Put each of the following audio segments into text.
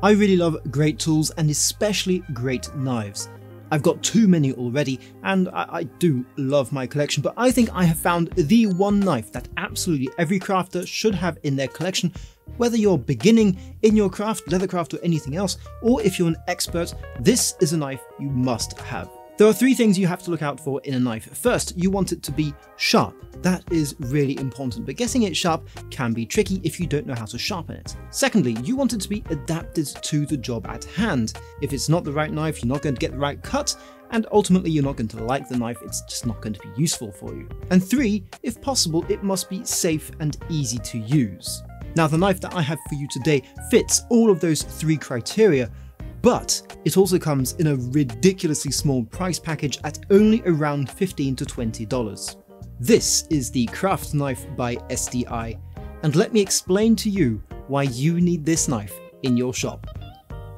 I really love great tools and especially great knives. I've got too many already and I do love my collection, but I think I have found the one knife that absolutely every crafter should have in their collection, whether you're beginning in your craft, leathercraft or anything else, or if you're an expert, this is a knife you must have. There are three things you have to look out for in a knife. First, you want it to be sharp. That is really important, but getting it sharp can be tricky if you don't know how to sharpen it. Secondly, you want it to be adapted to the job at hand. If it's not the right knife, you're not going to get the right cut, and ultimately you're not going to like the knife, it's just not going to be useful for you. And three, if possible, it must be safe and easy to use. Now, the knife that I have for you today fits all of those three criteria, but it also comes in a ridiculously small price package at only around $15 to $20. This is the Craft Knife by SDI, and let me explain to you why you need this knife in your shop.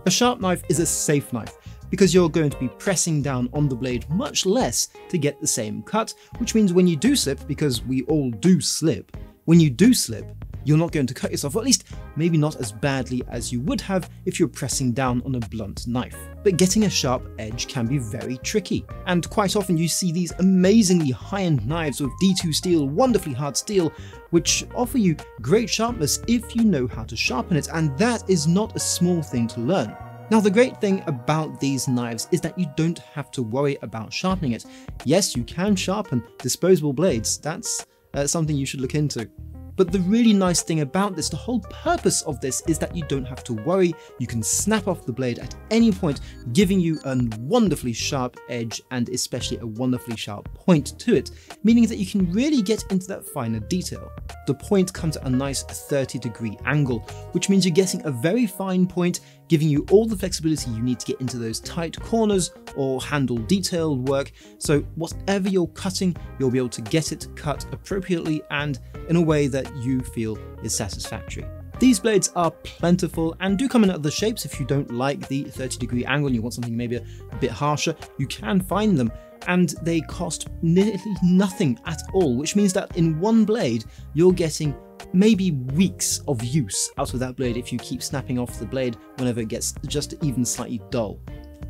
A sharp knife is a safe knife because you're going to be pressing down on the blade much less to get the same cut, which means when you do slip, because we all do slip, when you do slip, you're not going to cut yourself, or at least maybe not as badly as you would have if you're pressing down on a blunt knife. But getting a sharp edge can be very tricky, and quite often you see these amazingly high-end knives with D2 steel, wonderfully hard steel, which offer you great sharpness if you know how to sharpen it, and that is not a small thing to learn. Now, the great thing about these knives is that you don't have to worry about sharpening it. Yes, you can sharpen disposable blades, that's something you should look into. But the really nice thing about this, the whole purpose of this, is that you don't have to worry. You can snap off the blade at any point, giving you a wonderfully sharp edge and especially a wonderfully sharp point to it, meaning that you can really get into that finer detail. The point comes at a nice 30-degree angle, which means you're getting a very fine point, giving you all the flexibility you need to get into those tight corners or handle detailed work. So whatever you're cutting, you'll be able to get it cut appropriately and in a way that you feel is satisfactory. These blades are plentiful and do come in other shapes. If you don't like the 30-degree angle and you want something maybe a bit harsher, you can find them, and they cost nearly nothing at all, which means that in one blade you're getting maybe weeks of use out of that blade if you keep snapping off the blade whenever it gets just even slightly dull.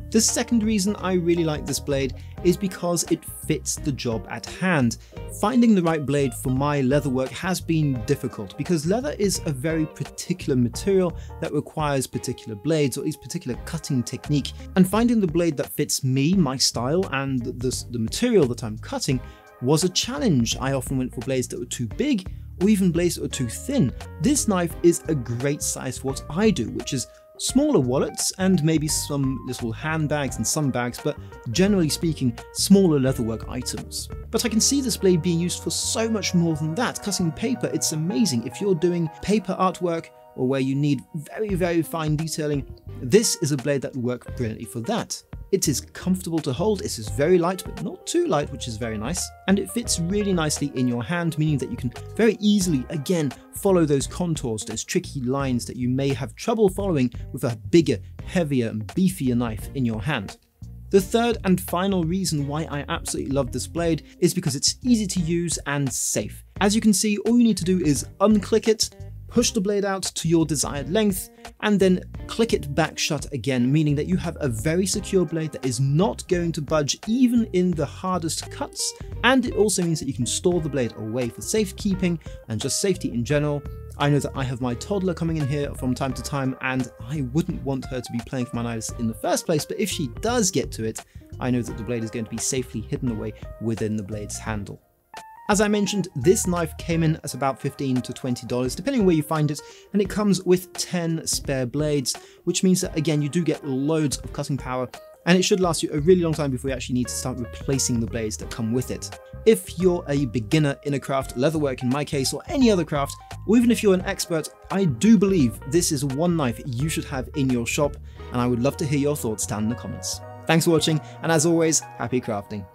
The second reason I really like this blade is because it fits the job at hand. Finding the right blade for my leatherwork has been difficult because leather is a very particular material that requires particular blades, or at least particular cutting technique, and finding the blade that fits me, my style, and the material that I'm cutting was a challenge. I often went for blades that were too big or even blades that were too thin. This knife is a great size for what I do, which is smaller wallets and maybe some little handbags and some bags, but generally speaking, smaller leatherwork items. But I can see this blade being used for so much more than that. Cutting paper, it's amazing. If you're doing paper artwork or where you need very, very fine detailing, this is a blade that would work brilliantly for that. It is comfortable to hold, it is very light but not too light, which is very nice, and it fits really nicely in your hand, meaning that you can very easily, again, follow those contours, those tricky lines that you may have trouble following with a bigger, heavier and beefier knife in your hand. The third and final reason why I absolutely love this blade is because it's easy to use and safe. As you can see, all you need to do is unclick it, push the blade out to your desired length, and then click it back shut again, meaning that you have a very secure blade that is not going to budge even in the hardest cuts, and it also means that you can store the blade away for safekeeping and just safety in general. I know that I have my toddler coming in here from time to time, and I wouldn't want her to be playing with my knives in the first place, but if she does get to it, I know that the blade is going to be safely hidden away within the blade's handle. As I mentioned, this knife came in at about $15 to $20, depending on where you find it, and it comes with 10 spare blades, which means that, again, you do get loads of cutting power, and it should last you a really long time before you actually need to start replacing the blades that come with it. If you're a beginner in a craft, leatherwork in my case, or any other craft, or even if you're an expert, I do believe this is one knife you should have in your shop, and I would love to hear your thoughts down in the comments. Thanks for watching, and as always, happy crafting.